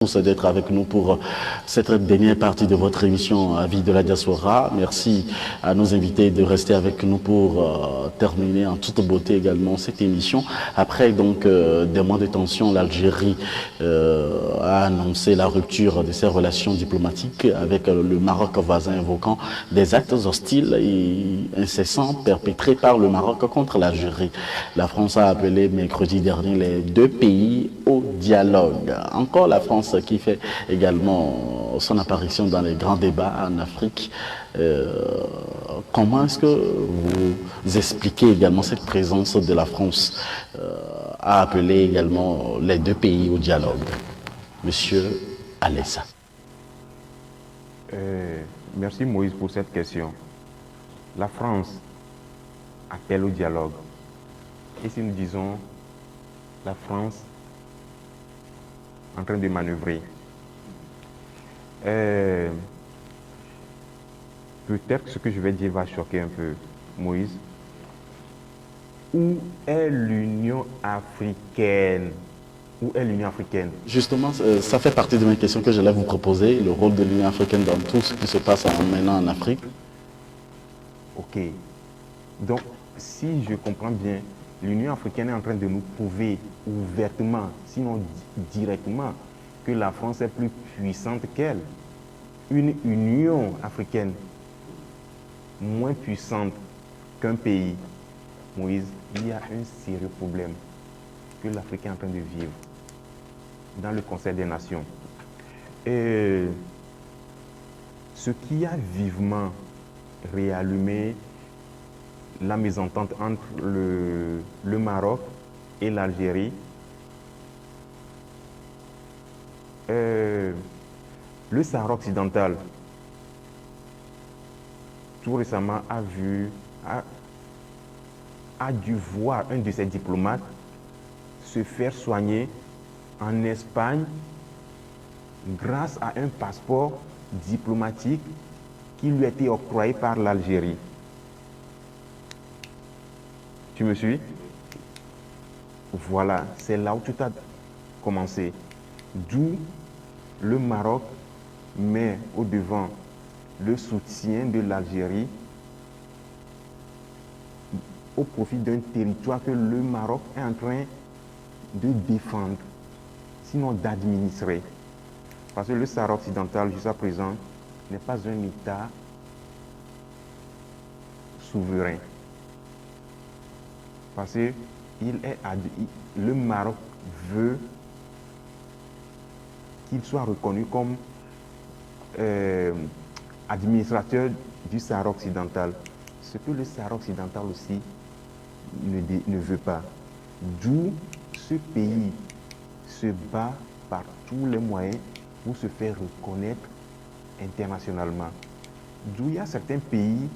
d'être avec nous pour cette dernière partie de votre émission Avis de la diaspora. Merci à nos invités de rester avec nous pour terminer en toute beauté également cette émission. Après donc des mois de tension, l'Algérie a annoncé la rupture de ses relations diplomatiques avec le Maroc voisin, invoquant des actes hostiles et incessants perpétrés par le Maroc contre l'Algérie. La France a appelé mercredi dernier les deux pays au dialogue. Encore la France qui fait également son apparition dans les grands débats en Afrique. Comment est-ce que vous expliquez également cette présence de la France à appeler également les deux pays au dialogue? Monsieur Alessa. Merci Moïse pour cette question. La France appelle au dialogue. Et si nous disons la France en train de manœuvrer, peut-être que ce que je vais dire va choquer un peu Moïse. Où est l'Union africaine? Où est l'Union africaine? Justement, ça fait partie de mes questions que j'allais vous proposer, le rôle de l'Union africaine dans tout ce qui se passe maintenant en Afrique. Ok. Donc, si je comprends bien, l'Union africaine est en train de nous prouver ouvertement, sinon directement, que la France est plus puissante qu'elle. Une Union africaine moins puissante qu'un pays, Moïse, il y a un sérieux problème que l'Afrique est en train de vivre dans le Conseil des Nations. Et ce qui a vivement réallumé la mésentente entre le Maroc et l'Algérie, le Sahara occidental, tout récemment, a dû voir un de ses diplomates se faire soigner en Espagne grâce à un passeport diplomatique qui lui a été octroyé par l'Algérie. Tu me suis? Voilà, c'est là où tout a commencé. D'où le Maroc met au devant le soutien de l'Algérie au profit d'un territoire que le Maroc est en train de défendre, sinon d'administrer. Parce que le Sahara occidental, jusqu'à présent, n'est pas un État souverain. Parce que le Maroc veut qu'il soit reconnu comme administrateur du Sahara occidental. Ce que le Sahara occidental aussi ne veut pas. D'où ce pays se bat par tous les moyens pour se faire reconnaître internationalement. D'où il y a certains pays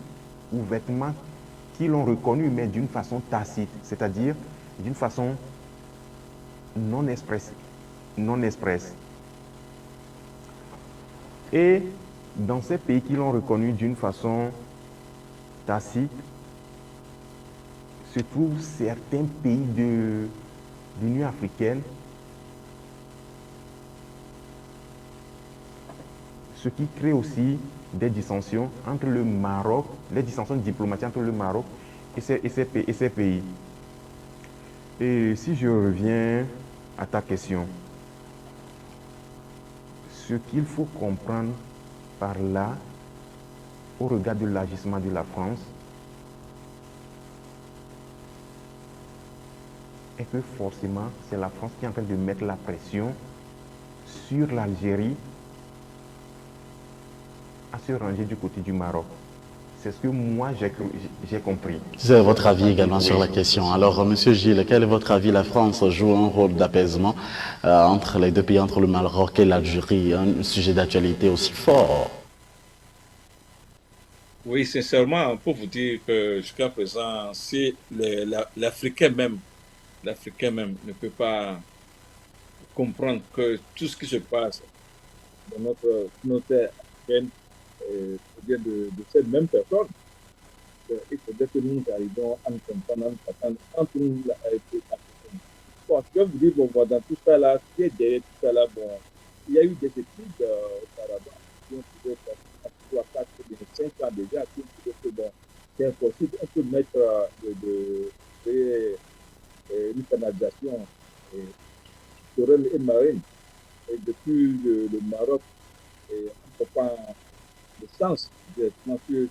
ouvertement qui l'ont reconnu, mais d'une façon tacite, c'est-à-dire d'une façon non expresse. Et dans ces pays qui l'ont reconnu d'une façon tacite, se trouvent certains pays de l'Union africaine, ce qui crée aussi des dissensions entre le Maroc, les dissensions diplomatiques entre le Maroc et ces pays. Et si je reviens à ta question, ce qu'il faut comprendre par là, au regard de l'agissement de la France, est que forcément, c'est la France qui est en train de mettre la pression sur l'Algérie à se ranger du côté du Maroc. C'est ce que moi j'ai compris. C'est votre avis également sur la question. Alors, Monsieur Gilles, quel est votre avis? La France joue un rôle d'apaisement entre les deux pays, entre le Maroc et l'Algérie, un sujet d'actualité aussi fort. Oui, sincèrement, pour vous dire que jusqu'à présent, si l'Africain même ne peut pas comprendre que tout ce qui se passe dans notre communauté africaine vient de cette même personne, il faudrait que nous arrivions à nous comprendre, à nous attendre entre nous, la réalité africaine. Bon, ce que vous dites, bon, dans tout ça là, ce qui est derrière tout ça là, bon, il y a eu des études auparavant qui ont trouvé à 3, 4, 5 ans déjà, qui ont trouvé que bon, c'est impossible. On peut mettre une canalisation naturelle et marine. Et depuis le Maroc, on ne peut pas le sens directement qu'on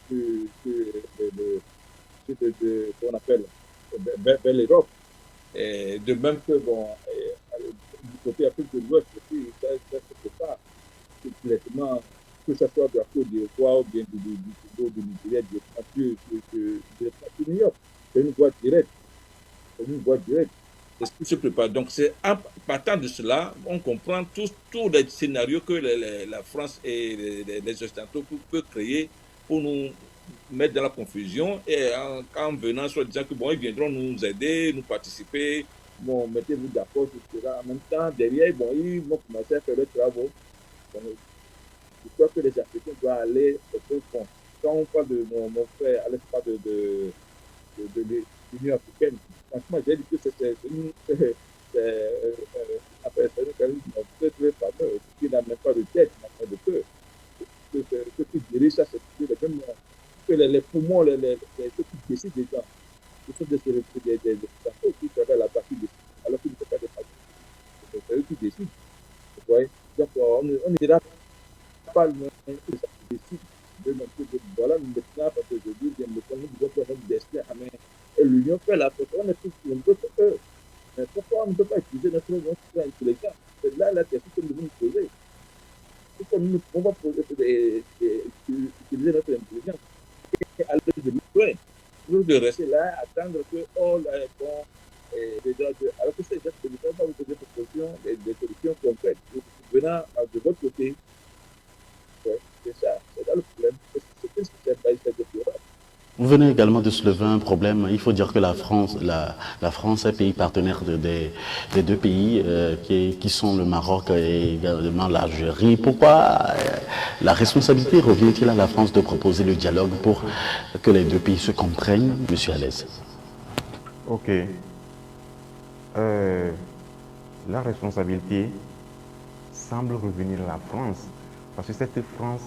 appelle vers l'Europe. Et de même que, bon, du côté Afrique de l'Ouest aussi, ça se fait pas directement, que ce soit de la Côte d'Ivoire ou bien du Togo, du Nigeria, directement sur New York. C'est une voie directe. C'est une voie directe. C'est ce qui se prépare. Donc, c'est en partant de cela, on comprend tous les scénarios que la France et les Occidentaux peuvent créer pour nous mettre dans la confusion et en venant, soit disant que bon, ils viendront nous aider, nous participer, bon, mettez-vous d'accord, etc. En même temps, derrière, bon, ils vont commencer à faire leurs travaux. Donc, je crois que les Africains doivent aller au fond. Quand on parle de mon frère, à l'espace de l'Union africaine, franchement, j'ai dit que c'est une organisme très, très fameux, qui n'a même pas de tête, n'a pas de cœur. Ceux qui dirigent ça, c'est les mêmes que les poumons, ceux qui décident des gens. Ce sont des personnes qui travaillent la partie décide, alors qu'ils ne sont pas des partis. C'est eux qui décident. Vous voyez? Donc, on n'ira pas le même que ça décide. Voilà, maintenant, parce que je dis, nous devons prendre notre destin à main. Et l'Union fait la faute. On est tous nombreux que eux. Mais pourquoi on ne peut pas utiliser notre intelligence? C'est là la question que nous devons nous poser. Pourquoi nous ne pouvons pas utiliser notre intelligence et aller de loin, nous de rester là, attendre que, oh là, bon, alors que c'est déjà que nous ne pas vous poser des solutions concrètes venant de votre côté. Ouais, c'est ça, c'est là le problème. C'est ce qui s'est passé déplorable. Vous venez également de soulever un problème. Il faut dire que la France est pays partenaire des deux pays qui sont le Maroc et également l'Algérie. Pourquoi la responsabilité revient-il à la France de proposer le dialogue pour que les deux pays se comprennent, Monsieur Alès? Ok. La responsabilité semble revenir à la France, parce que cette France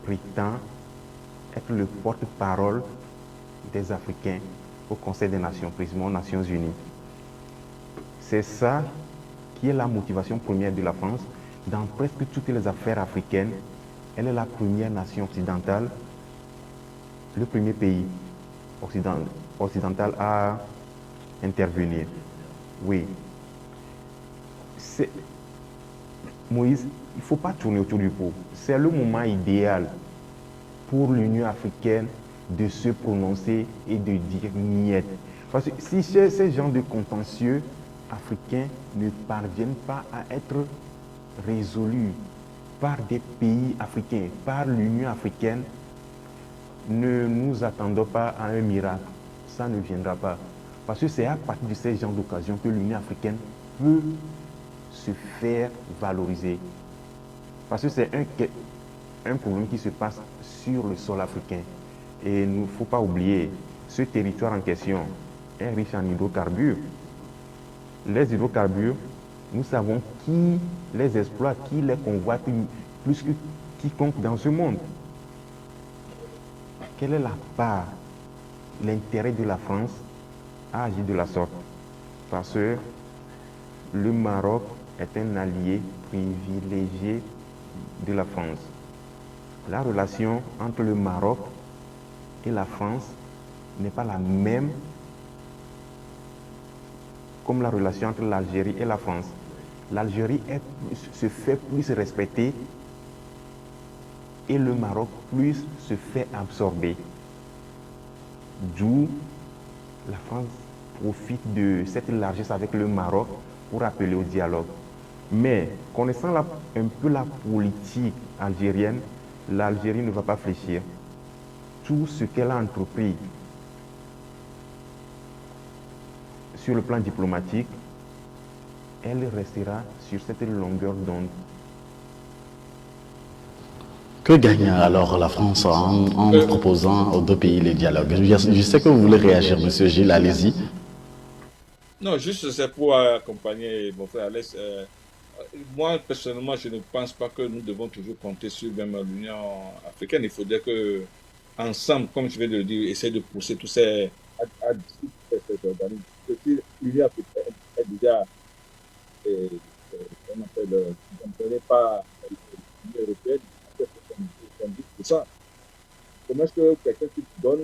prétend être le porte-parole des Africains au Conseil des Nations, précisément aux Nations Unies. C'est ça qui est la motivation première de la France. Dans presque toutes les affaires africaines, elle est la première nation occidentale, le premier pays occidental à intervenir. Oui. Moïse, il ne faut pas tourner autour du pot. C'est le moment idéal pour l'Union africaine de se prononcer et de dire niet. Parce que si ces gens de contentieux africains ne parviennent pas à être résolus par des pays africains, par l'Union africaine, ne nous attendons pas à un miracle. Ça ne viendra pas. Parce que c'est à partir de ces genres d'occasions que l'Union africaine peut se faire valoriser. Parce que c'est un problème qui se passe sur le sol africain. Et il ne faut pas oublier, ce territoire en question est riche en hydrocarbures. Les hydrocarbures, nous savons qui les exploite, qui les convoite plus que quiconque dans ce monde. Quelle est la part, l'intérêt de la France à agir de la sorte? Parce que le Maroc est un allié privilégié de la France. La relation entre le Maroc et la France n'est pas la même comme la relation entre l'Algérie et la France. L'Algérie se fait plus respecter et le Maroc plus se fait absorber. D'où la France profite de cette largesse avec le Maroc pour appeler au dialogue. Mais connaissant un peu la politique algérienne, l'Algérie ne va pas fléchir. Tout ce qu'elle a entrepris sur le plan diplomatique, elle restera sur cette longueur d'onde. Que gagne alors la France en proposant aux deux pays les dialogues? Je sais que vous voulez réagir, Monsieur Gilles, allez-y. Non, juste c'est pour accompagner mon frère Alès. moi, personnellement, je ne pense pas que nous devons toujours compter sur même l'Union africaine. Il faudrait que, ensemble, comme je viens de le dire, essayer de pousser tous à dissoudre ces organismes. Parce que si l'Union africaine est déjà, euh, on appelle, on ne pas l'Union européenne, à 70%. Comment est-ce que quelqu'un qui te donne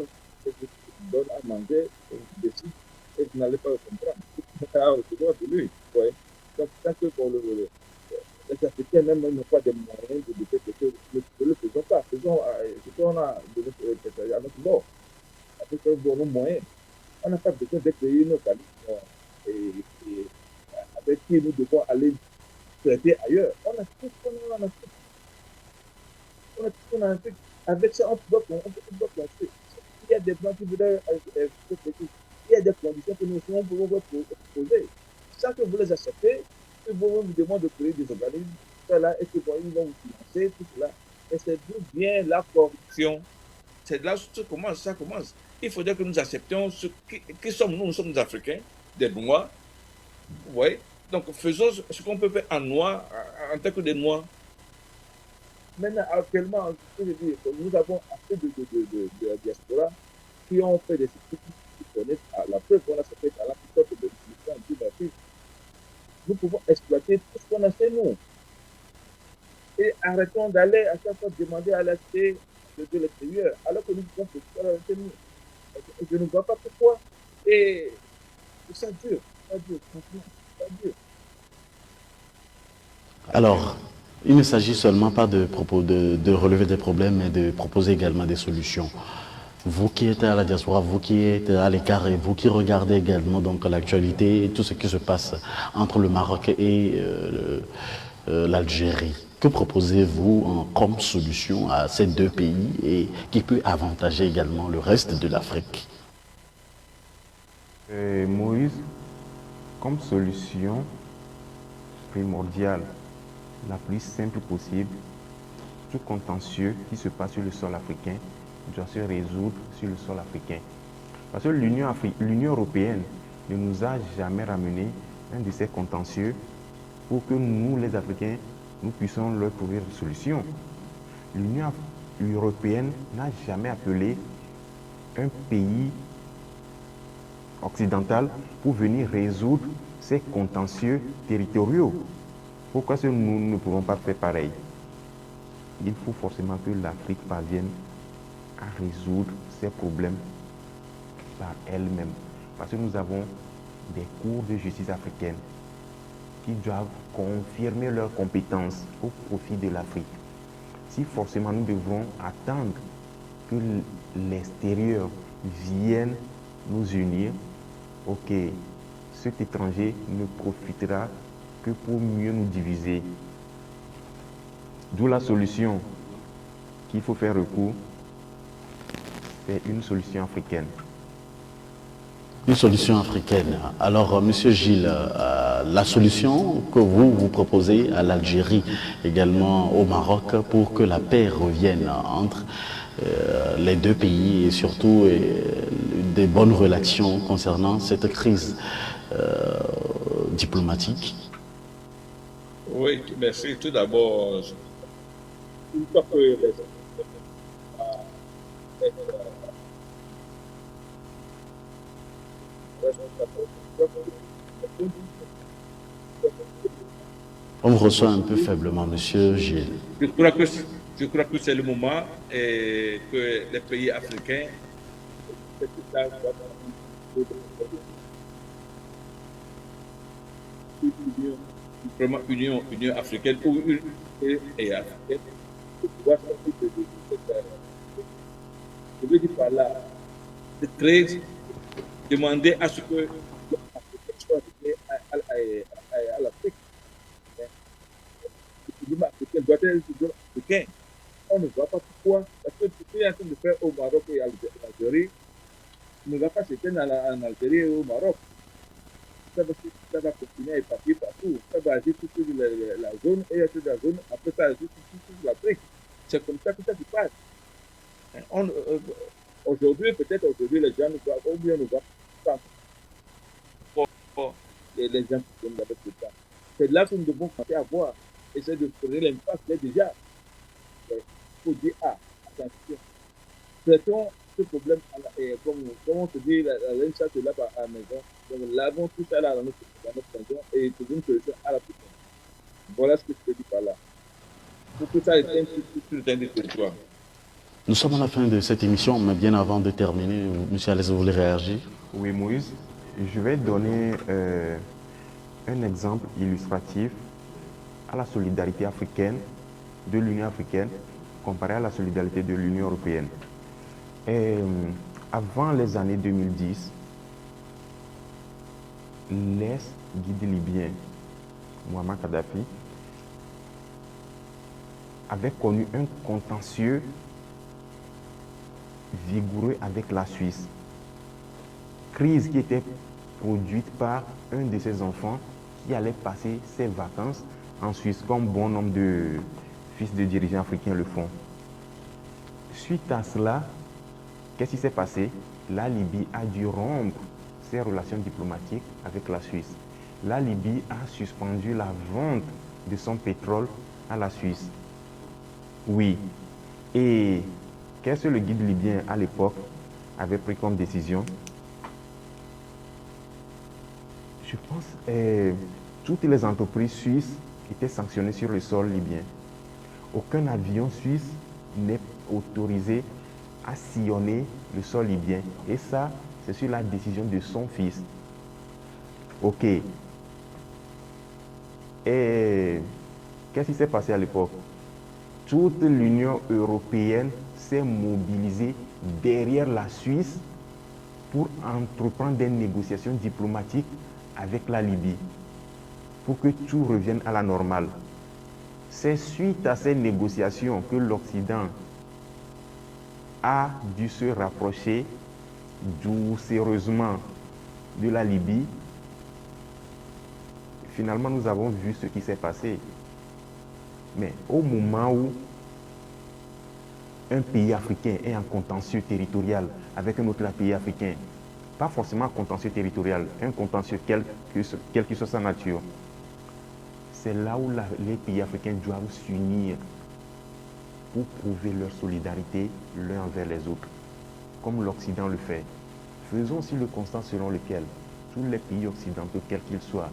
à manger et décide et vous n'allez pas le comprendre? C'est droit de lui. Ouais. Donc, tant que les Africains même n'ont pas de moyens de faire quelque chose, ne le faisons pas. Faisons ce qu'on a à notre bord, avec nos moyens. On n'a pas besoin de créer nos organismes et avec qui nous devons aller traiter ailleurs. On a tout ce qu'on a en Afrique. On a tout ce qu'on a en Afrique. Avec ça, on peut penser. Il y a des blancs qui voudraient il y a des conditions que nous pouvons poser. Sans que vous les acceptez, que vous demandez de créer des organismes, cela, et que ils vont vous financer, tout cela. Et c'est d'où vient la corruption. C'est là que ça commence. Il faudrait que nous acceptions qui sommes nous. Nous sommes des Africains, des Noirs. Oui. Donc faisons ce qu'on peut faire en Noir, en tant que des Noirs. Maintenant, actuellement, nous avons assez de la diaspora qui ont fait des études qui connaissent la preuve qu'on a fait à la plupart de l'Afrique. Nous pouvons exploiter tout ce qu'on a chez nous. Et arrêtons d'aller à chaque fois demander à l'acheter de l'extérieur, alors que nous pouvons faire chez nous. Je ne vois pas pourquoi. Et ça dure, franchement, ça dure. Alors, il ne s'agit seulement pas de relever des problèmes, mais de proposer également des solutions. Vous qui êtes à la diaspora, vous qui êtes à l'écart et vous qui regardez également donc l'actualité et tout ce qui se passe entre le Maroc et l'Algérie, que proposez-vous comme solution à ces deux pays et qui peut avantager également le reste de l'Afrique? Moïse, comme solution primordiale, la plus simple possible, tout contentieux qui se passe sur le sol africain doit se résoudre sur le sol africain. Parce que l'Union européenne ne nous a jamais ramené un de ces contentieux pour que nous, les Africains, nous puissions leur trouver une solution. L'Union européenne n'a jamais appelé un pays occidental pour venir résoudre ces contentieux territoriaux. Pourquoi est-ce que nous ne pouvons pas faire pareil? Il faut forcément que l'Afrique parvienne à résoudre ces problèmes par elle-même. Parce que nous avons des cours de justice africaines qui doivent confirmer leurs compétences au profit de l'Afrique. Si forcément nous devons attendre que l'extérieur vienne nous unir, ok, cet étranger ne profitera que pour mieux nous diviser. D'où la solution qu'il faut faire recours, c'est une solution africaine. Une solution africaine. Alors, Monsieur Gilles, la solution que vous proposez à l'Algérie, également au Maroc, pour que la paix revienne entre les deux pays et surtout des bonnes relations concernant cette crise diplomatique. Oui, merci. Tout d'abord, une fois que les On vous reçoit un peu faiblement, Monsieur Gilles. je crois que c'est le moment et que les pays africains vraiment Union africaine ou une et africaine pour pouvoir sortir de cette. Je veux dire par là, de créer, demander à ce que l'Afrique soit à l'Afrique. Le africain doit être africain. On ne voit pas pourquoi. Parce que ce qu'il est en train de faire au Maroc et à l'Algérie ne va pas s'éteindre en Algérie et au Maroc. Ça va continuer à éparpiller partout. Ça va agir sur la zone et sur la zone, après ça agir sur l'Afrique. C'est comme ça que ça se passe. Aujourd'hui, les gens ne voient ou bien ne voient pas les gens qui viennent avec le temps. C'est là que nous devons commencer à voir. Essayer de prendre l'impact déjà. Il faut dire, attention, traitons ce problème, comme on se dit, la laine ça se lave à la maison. Donc, lavons tout ça là dans notre maison et trouvons une solution à la prochaine. Voilà ce que je peux dire par là. Pour que ça éteigne sur le terrain du territoire. Nous sommes à la fin de cette émission, mais bien avant de terminer, M. Alès, vous voulez réagir? Oui, Moïse, je vais donner un exemple illustratif à la solidarité africaine, de l'Union africaine, comparé à la solidarité de l'Union européenne. Avant les années 2010, l'ex-guide libyen Muammar Kadhafi avait connu un contentieux vigoureux avec la Suisse. Crise qui était produite par un de ses enfants qui allait passer ses vacances en Suisse, comme bon nombre de fils de dirigeants africains le font. Suite à cela, qu'est-ce qui s'est passé? La Libye a dû rompre ses relations diplomatiques avec la Suisse. La Libye a suspendu la vente de son pétrole à la Suisse. Oui. Et qu'est-ce que le guide libyen à l'époque avait pris comme décision? Je pense que toutes les entreprises suisses étaient sanctionnées sur le sol libyen. Aucun avion suisse n'est autorisé à sillonner le sol libyen. Et ça, c'est sur la décision de son fils. OK. Et qu'est-ce qui s'est passé à l'époque? Toute l'Union européenne s'est mobilisée derrière la Suisse pour entreprendre des négociations diplomatiques avec la Libye, pour que tout revienne à la normale. C'est suite à ces négociations que l'Occident a dû se rapprocher doucereusement de la Libye. Finalement, nous avons vu ce qui s'est passé. Mais au moment où un pays africain est en contentieux territorial avec un autre pays africain, pas forcément un contentieux territorial, un contentieux quelle que soit sa nature, c'est là où les pays africains doivent s'unir pour prouver leur solidarité l'un envers les autres, comme l'Occident le fait. Faisons aussi le constat selon lequel tous les pays occidentaux, quels qu'ils soient,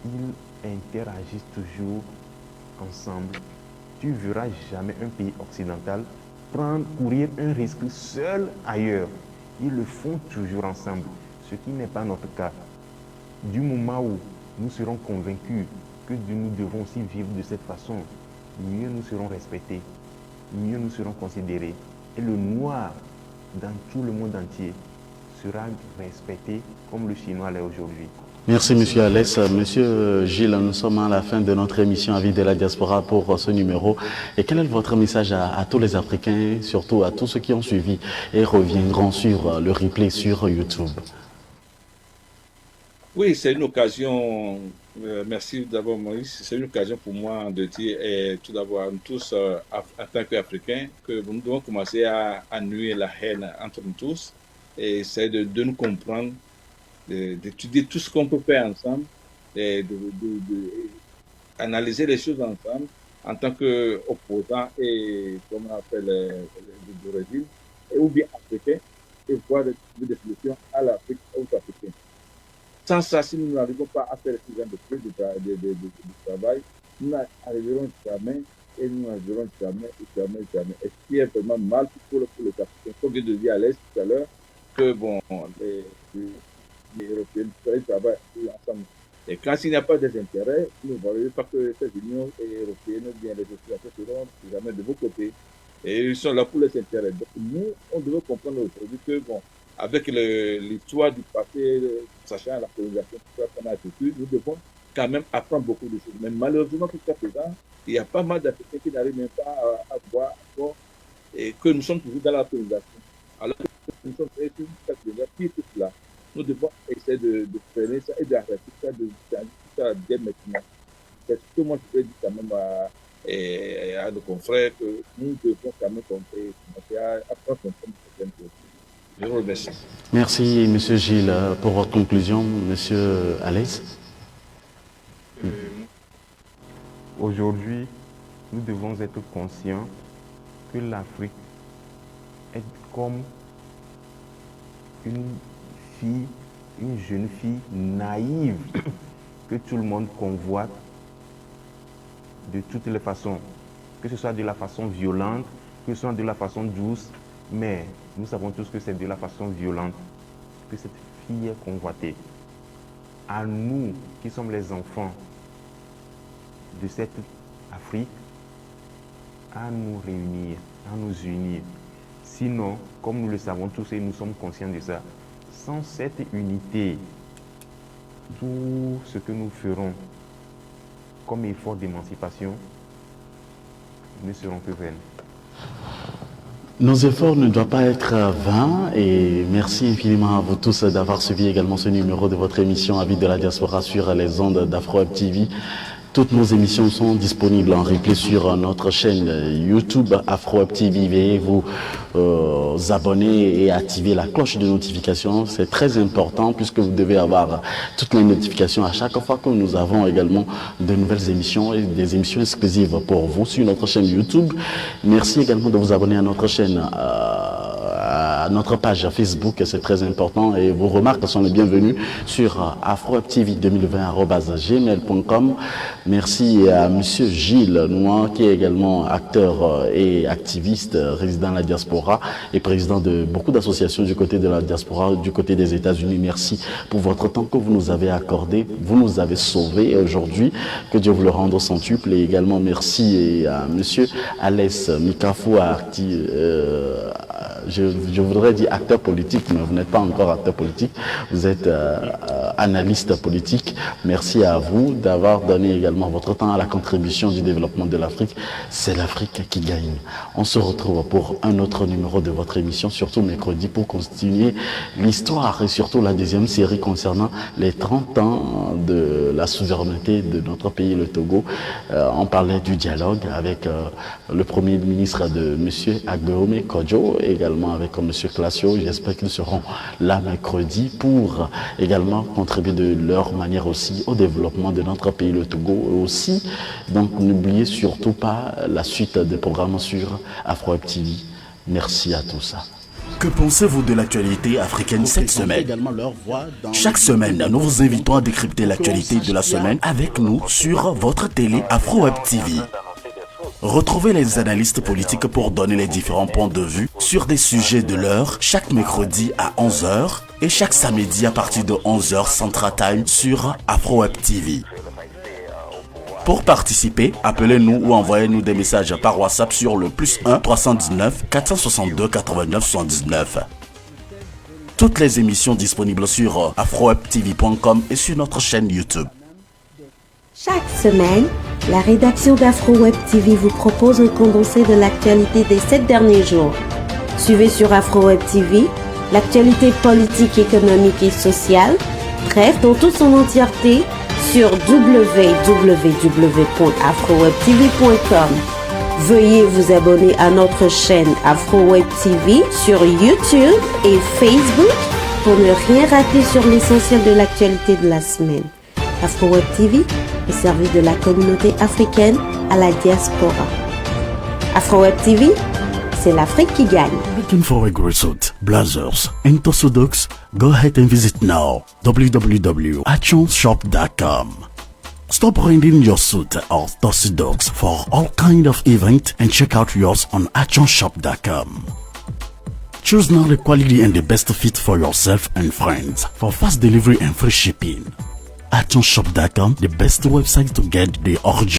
ils interagissent toujours ensemble. Tu ne verras jamais un pays occidental courir un risque seul ailleurs. Ils le font toujours ensemble, ce qui n'est pas notre cas. Du moment où nous serons convaincus que nous devons aussi vivre de cette façon, mieux nous serons respectés, mieux nous serons considérés. Et le noir, dans tout le monde entier, sera respecté comme le chinois l'est aujourd'hui. Merci M. Alès. Monsieur Gilles, nous sommes à la fin de notre émission Avis de la diaspora pour ce numéro. Et quel est votre message à tous les Africains, surtout à tous ceux qui ont suivi et reviendront sur le replay sur YouTube? Oui, c'est une occasion, merci d'abord Maurice, c'est une occasion pour moi de dire tout d'abord nous tous, en tant qu'Africains, que nous devons commencer à annuler la haine entre nous tous et essayer de nous comprendre, d'étudier tout ce qu'on peut faire ensemble, et analyser les choses ensemble en tant qu'opposants et, comme on appelle, d'origine, ou bien africains, et voir des solutions à l'Afrique, aux Africains. Sans ça, si nous n'arrivons pas à faire ce genre de travail, nous n'arriverons jamais, et nous n'arriverons jamais. Et ce qui est vraiment mal pour les Africains, comme je le disais à l'Est tout à l'heure, que bon, les Européens travaillent ensemble. Et quand il n'y a pas des intérêts, nous ne voyons pas que ces unions européennes ou bien les associations seront jamais de vos côtés. Et ils sont là pour les intérêts. Donc nous, on doit comprendre aujourd'hui que, bon, avec l'histoire du passé, sachant la colonisation, tout ça qu'on a vécu, nous devons quand même apprendre beaucoup de choses. Mais malheureusement, jusqu'à présent, il y a pas mal d'Africains qui n'arrivent même pas à voir encore et que nous sommes toujours dans la colonisation. Alors que nous sommes sur cette colonisation, qui est tout cela. Nous devons essayer de freiner ça et d'arrêter ça, de changer tout ça dès maintenant. C'est ce que moi je peux dire quand même à nos confrères, que nous devons quand même commencer à prendre compte de certaines choses. Je vous remercie. Merci M. Gilles pour votre conclusion. M. Alès. Aujourd'hui, nous devons être conscients que l'Afrique est comme une jeune fille naïve que tout le monde convoite de toutes les façons, que ce soit de la façon violente, que ce soit de la façon douce, mais nous savons tous que c'est de la façon violente que cette fille est convoitée. À nous qui sommes les enfants de cette Afrique, à nous réunir, à nous unir. Sinon, comme nous le savons tous et nous sommes conscients de ça, sans cette unité, tout ce que nous ferons comme effort d'émancipation ne seront que vains. Nos efforts ne doivent pas être vains et merci infiniment à vous tous d'avoir suivi également ce numéro de votre émission Avis de la diaspora sur les ondes d'Afro-Web TV. Toutes nos émissions sont disponibles en replay sur notre chaîne YouTube Afro-Web TV. Veuillez vous abonner et activer la cloche de notification. C'est très important puisque vous devez avoir toutes les notifications à chaque fois que nous avons également de nouvelles émissions et des émissions exclusives pour vous sur notre chaîne YouTube. Merci également de vous abonner à notre chaîne, à notre page Facebook, c'est très important et vos remarques sont les bienvenues sur afrowebtv2020@gmail.com. Merci à Monsieur Gilles Noir qui est également acteur et activiste résident à la diaspora et président de beaucoup d'associations du côté de la diaspora, du côté des États-Unis. Merci pour votre temps que vous nous avez accordé, vous nous avez sauvés aujourd'hui, que Dieu vous le rende au centuple. Et également merci à Monsieur Alès Mikafou, je voudrais dire acteur politique, mais vous n'êtes pas encore acteur politique, vous êtes analyste politique. Merci à vous d'avoir donné également votre temps à la contribution du développement de l'Afrique. C'est l'Afrique qui gagne. On se retrouve pour un autre numéro de votre émission, surtout mercredi, pour continuer l'histoire et surtout la deuxième série concernant les 30 ans de la souveraineté de notre pays, le Togo. On parlait du dialogue avec le premier ministre de M. Agbeome Kodjo, également avec M. Classio. J'espère qu'ils seront là mercredi pour également contribuer de leur manière aussi au développement de notre pays, le Togo. Et aussi, donc n'oubliez surtout pas la suite des programmes sur Afro-Web TV. Merci à tous. Que pensez-vous de l'actualité africaine cette semaine? Chaque semaine, nous vous invitons à décrypter l'actualité de la semaine avec nous sur votre télé Afro-Web TV. Retrouvez les analystes politiques pour donner les différents points de vue sur des sujets de l'heure chaque mercredi à 11h et chaque samedi à partir de 11h Central Time sur Afro-Web TV. Pour participer, appelez-nous ou envoyez-nous des messages par WhatsApp sur le +1 319 462 89 79. Toutes les émissions disponibles sur afrowebtv.com et sur notre chaîne YouTube. Chaque semaine, la rédaction d'Afro-Web TV vous propose un condensé de l'actualité des 7 derniers jours. Suivez sur Afro-Web TV l'actualité politique, économique et sociale, bref, dans toute son entièreté, sur www.afrowebtv.com. Veuillez vous abonner à notre chaîne Afro-Web TV sur YouTube et Facebook pour ne rien rater sur l'essentiel de l'actualité de la semaine. Afro-Web TV au service de la communauté africaine à la diaspora. Afro-Web TV, c'est l'Afrique qui gagne. Looking for a great suit, blazers, and Tossodocs? Go ahead and visit now www.actionshop.com. Stop renting your suit or Tossodocs for all kind of events and check out yours on actionshop.com. Choose now the quality and the best fit for yourself and friends for fast delivery and free shipping. actionshop.com, the best website to get the original